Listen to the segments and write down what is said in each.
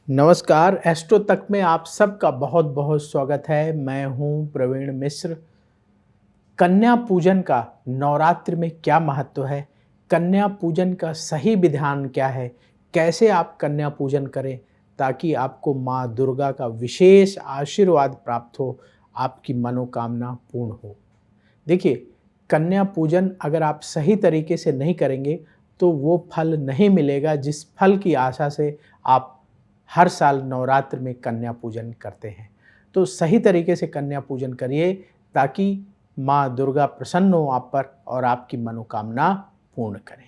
नमस्कार, एस्ट्रो तक में आप सबका बहुत-बहुत स्वागत है। मैं हूं प्रवीण मिश्र। कन्या पूजन का नवरात्रि में क्या महत्व है? कन्या पूजन का सही विधान क्या है? कैसे आप कन्या पूजन करें ताकि आपको माँ दुर्गा का विशेष आशीर्वाद प्राप्त हो, आपकी मनोकामना पूर्ण हो? देखिए, कन्या पूजन अगर आप सही तरीके से नहीं करेंगे, तो वो फल नहीं मिलेगा जिस फल की आशा से आप हर साल नवरात्र में कन्या पूजन करते हैं। तो सही तरीके से कन्या पूजन करिए ताकि माँ दुर्गा प्रसन्न हो आप पर और आपकी मनोकामना पूर्ण करें।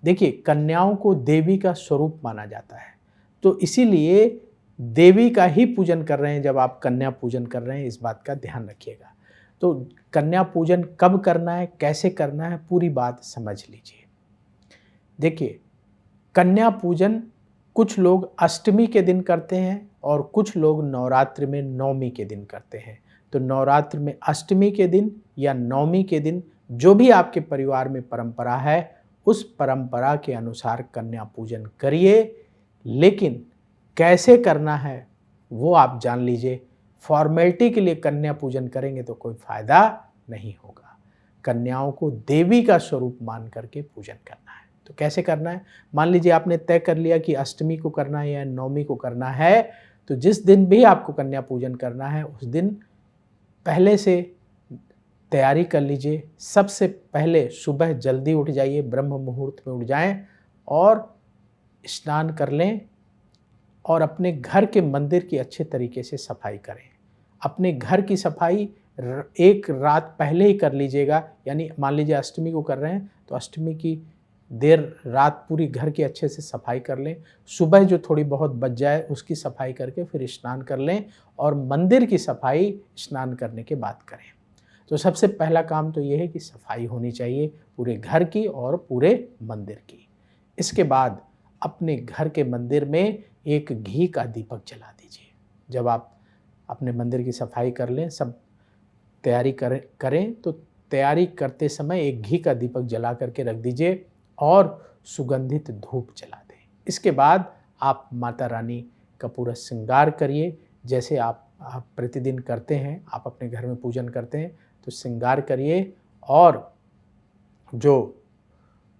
देखिए, कन्याओं को देवी का स्वरूप माना जाता है, तो इसीलिए देवी का ही पूजन कर रहे हैं जब आप कन्या पूजन कर रहे हैं, इस बात का ध्यान रखिएगा। तो कन्या पूजन कब करना है, कैसे करना है, पूरी बात समझ लीजिए। देखिए, कन्या पूजन कुछ लोग अष्टमी के दिन करते हैं और कुछ लोग नवरात्रि में नवमी के दिन करते हैं। तो नवरात्रि में अष्टमी के दिन या नवमी के दिन जो भी आपके परिवार में परंपरा है, उस परंपरा के अनुसार कन्या पूजन करिए। लेकिन कैसे करना है वो आप जान लीजिए। फॉर्मेलिटी के लिए कन्या पूजन करेंगे तो कोई फायदा नहीं होगा। कन्याओं को देवी का स्वरूप मान करके पूजन करना है। तो कैसे करना है? मान लीजिए आपने तय कर लिया कि अष्टमी को करना है या नवमी को करना है, तो जिस दिन भी आपको कन्या पूजन करना है उस दिन पहले से तैयारी कर लीजिए। सबसे पहले सुबह जल्दी उठ जाइए, ब्रह्म मुहूर्त में उठ जाएं और स्नान कर लें और अपने घर के मंदिर की अच्छे तरीके से सफाई करें। अपने घर की सफाई एक रात पहले ही कर लीजिएगा। यानी मान लीजिए अष्टमी को कर रहे हैं तो अष्टमी की देर रात पूरी घर की अच्छे से सफाई कर लें। सुबह जो थोड़ी बहुत बच जाए उसकी सफाई करके फिर स्नान कर लें और मंदिर की सफाई स्नान करने के बाद करें। तो सबसे पहला काम तो ये है कि सफाई होनी चाहिए पूरे घर की और पूरे मंदिर की। इसके बाद अपने घर के मंदिर में एक घी का दीपक जला दीजिए। जब आप अपने मंदिर की सफाई कर लें, सब तैयारी करें तो तैयारी करते समय एक घी का दीपक जला करके रख दीजिए और सुगंधित धूप जला दें। इसके बाद आप माता रानी का पूरा श्रृंगार करिए। जैसे आप प्रतिदिन करते हैं, आप अपने घर में पूजन करते हैं तो श्रृंगार करिए और जो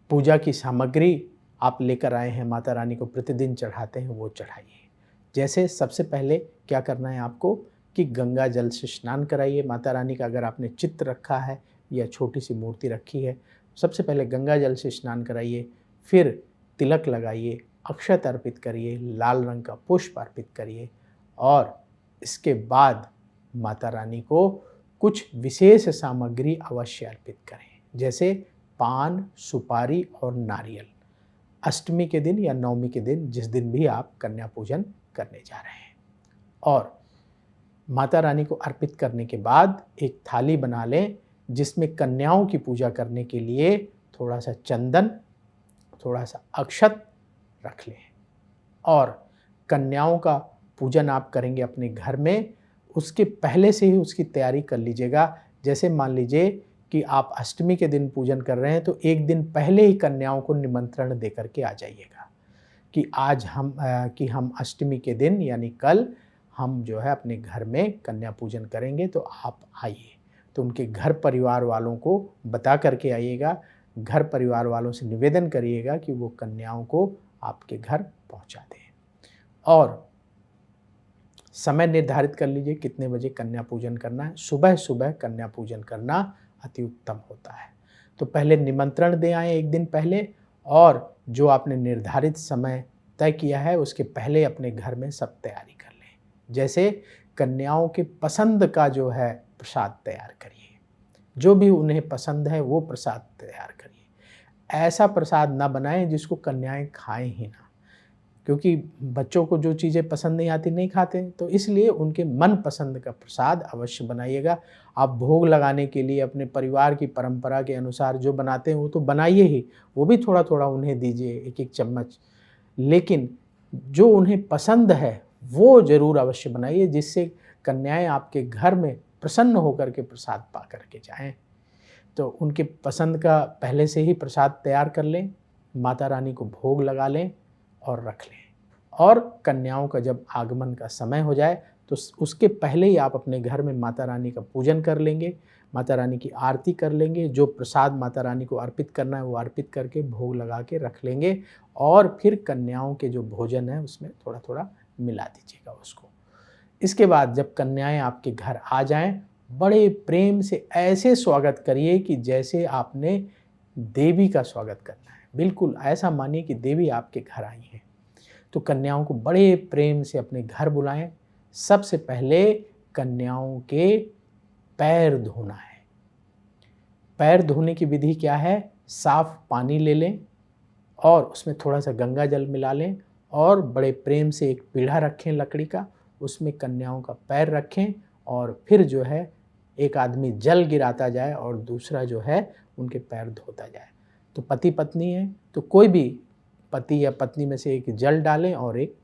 पूजा की सामग्री आप लेकर आए हैं, माता रानी को प्रतिदिन चढ़ाते हैं, वो चढ़ाइए। जैसे सबसे पहले क्या करना है आपको कि गंगा जल से स्नान कराइए माता रानी का। अगर आपने चित्र रखा है या छोटी सी मूर्ति रखी है, सबसे पहले गंगा जल से स्नान कराइए, फिर तिलक लगाइए, अक्षत अर्पित करिए, लाल रंग का पुष्प अर्पित करिए और इसके बाद माता रानी को कुछ विशेष सामग्री अवश्य अर्पित करें, जैसे पान, सुपारी और नारियल। अष्टमी के दिन या नवमी के दिन, जिस दिन भी आप कन्या पूजन करने जा रहे हैं, और माता रानी को अर्पित करने के बाद एक थाली बना लें जिसमें कन्याओं की पूजा करने के लिए थोड़ा सा चंदन, थोड़ा सा अक्षत रख लें और कन्याओं का पूजन आप करेंगे अपने घर में, उसके पहले से ही उसकी तैयारी कर लीजिएगा। जैसे मान लीजिए कि आप अष्टमी के दिन पूजन कर रहे हैं तो एक दिन पहले ही कन्याओं को निमंत्रण दे करके आ जाइएगा कि आज हम अष्टमी के दिन यानी कल हम जो है अपने घर में कन्या पूजन करेंगे, तो आप आइए। तो उनके घर परिवार वालों को बता करके आइएगा। घर परिवार वालों से निवेदन करिएगा कि वो कन्याओं को आपके घर पहुंचा दें और समय निर्धारित कर लीजिए कितने बजे कन्या पूजन करना है। सुबह सुबह कन्या पूजन करना अति उत्तम होता है। तो पहले निमंत्रण दे आएँ एक दिन पहले और जो आपने निर्धारित समय तय किया है उसके पहले अपने घर में सब तैयारी कर लें। जैसे कन्याओं के पसंद का जो है प्रसाद तैयार करिए, जो भी उन्हें पसंद है वो प्रसाद तैयार करिए। ऐसा प्रसाद ना बनाएं जिसको कन्याएं खाएं ही ना, क्योंकि बच्चों को जो चीज़ें पसंद नहीं आती नहीं खाते, तो इसलिए उनके मन पसंद का प्रसाद अवश्य बनाइएगा। आप भोग लगाने के लिए अपने परिवार की परंपरा के अनुसार जो बनाते हैं वो तो बनाइए ही, वो भी थोड़ा थोड़ा उन्हें दीजिए, एक एक चम्मच। लेकिन जो उन्हें पसंद है वो ज़रूर अवश्य बनाइए, जिससे कन्याएं आपके घर में प्रसन्न होकर के प्रसाद पा करके जाएँ। तो उनके पसंद का पहले से ही प्रसाद तैयार कर लें, माता रानी को भोग लगा लें और रख लें और कन्याओं का जब आगमन का समय हो जाए तो उसके पहले ही आप अपने घर में माता रानी का पूजन कर लेंगे, माता रानी की आरती कर लेंगे, जो प्रसाद माता रानी को अर्पित करना है वो अर्पित करके भोग लगा के रख लेंगे और फिर कन्याओं के जो भोजन है उसमें थोड़ा थोड़ा मिला दीजिएगा उसको। इसके बाद जब कन्याएं आपके घर आ जाएं, बड़े प्रेम से ऐसे स्वागत करिए कि जैसे आपने देवी का स्वागत करना है। बिल्कुल ऐसा मानिए कि देवी आपके घर आई हैं। तो कन्याओं को बड़े प्रेम से अपने घर बुलाएं। सबसे पहले कन्याओं के पैर धोना है। पैर धोने की विधि क्या है? साफ पानी ले लें और उसमें थोड़ा सा गंगा जल मिला लें और बड़े प्रेम से एक पीढ़ा रखें लकड़ी का, उसमें कन्याओं का पैर रखें और फिर जो है एक आदमी जल गिराता जाए और दूसरा जो है उनके पैर धोता जाए। तो पति पत्नी है तो कोई भी पति या पत्नी में से एक जल डालें और एक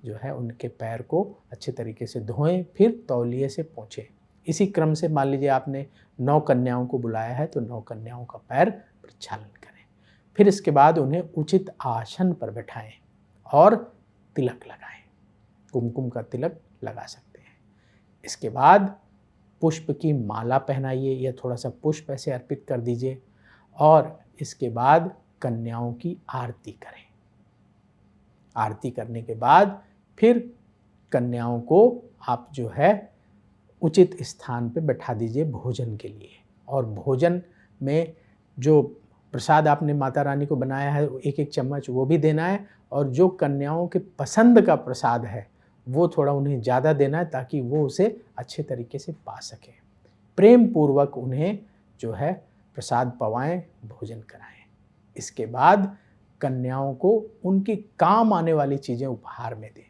जो है उनके पैर को अच्छे तरीके से धोएं, फिर तौलिए से पोंछें। इसी क्रम से मान लीजिए आपने 9 कन्याओं को बुलाया है तो 9 कन्याओं का पैर प्रक्षालन करें। फिर इसके बाद उन्हें उचित आसन पर बैठाएं और तिलक लगाएं। कुमकुम का तिलक लगा सकते हैं। इसके बाद पुष्प की माला पहनाइए या थोड़ा सा पुष्प ऐसे अर्पित कर दीजिए और इसके बाद कन्याओं की आरती करें। आरती करने के बाद फिर कन्याओं को आप जो है उचित स्थान पे बैठा दीजिए भोजन के लिए। और भोजन में जो प्रसाद आपने माता रानी को बनाया है एक एक चम्मच वो भी देना है और जो कन्याओं के पसंद का प्रसाद है वो थोड़ा उन्हें ज़्यादा देना है ताकि वो उसे अच्छे तरीके से पा सकें। प्रेम पूर्वक उन्हें जो है प्रसाद पवाएं, भोजन कराएं। इसके बाद कन्याओं को उनके काम आने वाली चीज़ें उपहार में दें।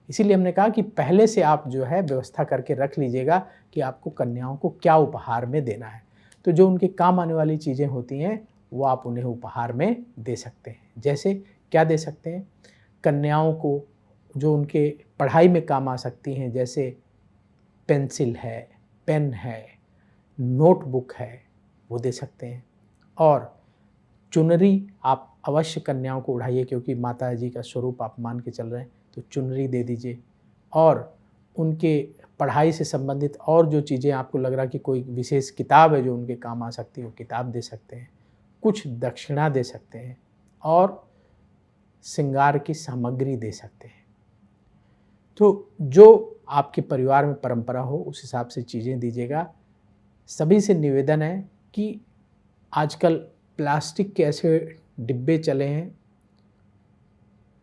इसीलिए हमने कहा कि पहले से आप जो है व्यवस्था करके रख लीजिएगा कि आपको कन्याओं को क्या उपहार में देना है। तो जो उनके काम आने वाली चीज़ें होती हैं वो आप उन्हें उपहार में दे सकते हैं। जैसे क्या दे सकते हैं? कन्याओं को जो उनके पढ़ाई में काम आ सकती हैं, जैसे पेंसिल है, पेन है, नोटबुक है, वो दे सकते हैं। और चुनरी आप अवश्य कन्याओं को उड़ाइए क्योंकि माता जी का स्वरूप आप मान के चल रहे हैं, तो चुनरी दे दीजिए। और उनके पढ़ाई से संबंधित और जो चीज़ें आपको लग रहा कि कोई विशेष किताब है जो उनके काम आ सकती है वो किताब दे सकते हैं। कुछ दक्षिणा दे सकते हैं और श्रृंगार की सामग्री दे सकते हैं। तो जो आपके परिवार में परंपरा हो उस हिसाब से चीज़ें दीजिएगा। सभी से निवेदन है कि आजकल प्लास्टिक के ऐसे डिब्बे चले हैं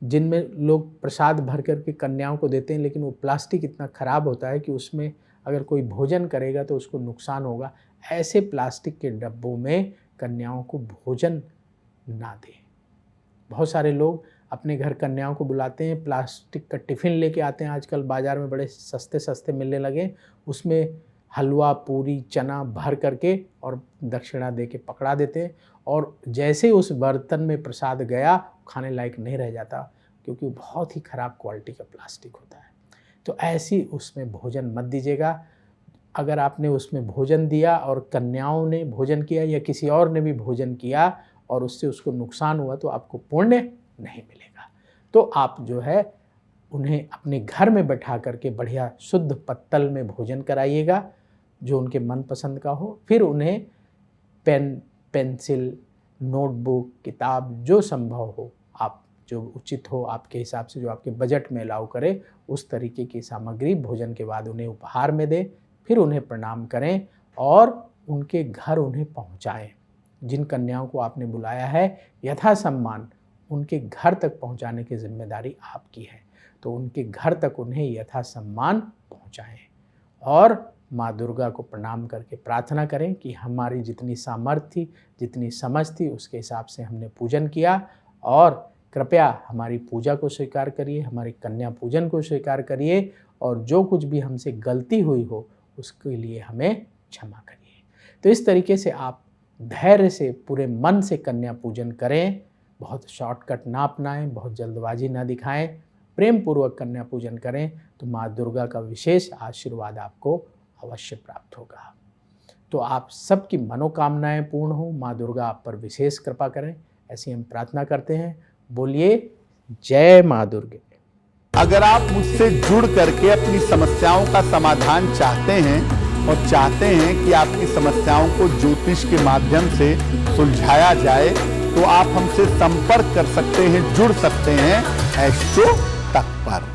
जिनमें लोग प्रसाद भर करके कन्याओं को देते हैं, लेकिन वो प्लास्टिक इतना ख़राब होता है कि उसमें अगर कोई भोजन करेगा तो उसको नुकसान होगा। ऐसे प्लास्टिक के डब्बों में कन्याओं को भोजन ना दें। बहुत सारे लोग अपने घर कन्याओं को बुलाते हैं, प्लास्टिक का टिफ़िन लेके आते हैं। आजकल बाज़ार में बड़े सस्ते सस्ते मिलने लगे, उसमें हलवा, पूरी, चना भर करके और दक्षिणा दे के पकड़ा देते हैं और जैसे उस बर्तन में प्रसाद गया खाने लायक नहीं रह जाता क्योंकि वो बहुत ही ख़राब क्वालिटी का प्लास्टिक होता है। तो ऐसी उसमें भोजन मत दीजिएगा। अगर आपने उसमें भोजन दिया और कन्याओं ने भोजन किया या किसी और ने भी भोजन किया और उससे उसको नुकसान हुआ तो आपको पुण्य नहीं मिलेगा। तो आप जो है उन्हें अपने घर में बैठा करके बढ़िया शुद्ध पत्तल में भोजन कराइएगा जो उनके मनपसंद का हो। फिर उन्हें पेन, पेंसिल, नोटबुक, किताब जो संभव हो, आप जो उचित हो आपके हिसाब से, जो आपके बजट में अलाउ करे, उस तरीके की सामग्री भोजन के बाद उन्हें उपहार में दें। फिर उन्हें प्रणाम करें और उनके घर उन्हें पहुंचाएं। जिन कन्याओं को आपने बुलाया है यथासम्मान उनके घर तक पहुंचाने की जिम्मेदारी आपकी है। तो उनके घर तक उन्हें यथासम्मान पहुंचाएं और माँ दुर्गा को प्रणाम करके प्रार्थना करें कि हमारी जितनी सामर्थ्य थी, जितनी समझ थी, उसके हिसाब से हमने पूजन किया और कृपया हमारी पूजा को स्वीकार करिए, हमारी कन्या पूजन को स्वीकार करिए और जो कुछ भी हमसे गलती हुई हो उसके लिए हमें क्षमा करिए। तो इस तरीके से आप धैर्य से पूरे मन से कन्या पूजन करें। बहुत शॉर्टकट ना अपनाएं, बहुत जल्दबाजी ना दिखाएं, प्रेम पूर्वक कन्या पूजन करें तो माँ दुर्गा का विशेष आशीर्वाद आपको अवश्य प्राप्त होगा। तो आप सबकी मनोकामनाएं पूर्ण हो, माँ दुर्गा आप पर विशेष कृपा करें, ऐसी हम प्रार्थना करते हैं। बोलिए जय माँ दुर्गे। अगर आप मुझसे जुड़ करके अपनी समस्याओं का समाधान चाहते हैं और चाहते हैं कि आपकी समस्याओं को ज्योतिष के माध्यम से सुलझाया जाए, तो आप हमसे संपर्क कर सकते हैं, जुड़ सकते हैं एस्ट्रो तक पर।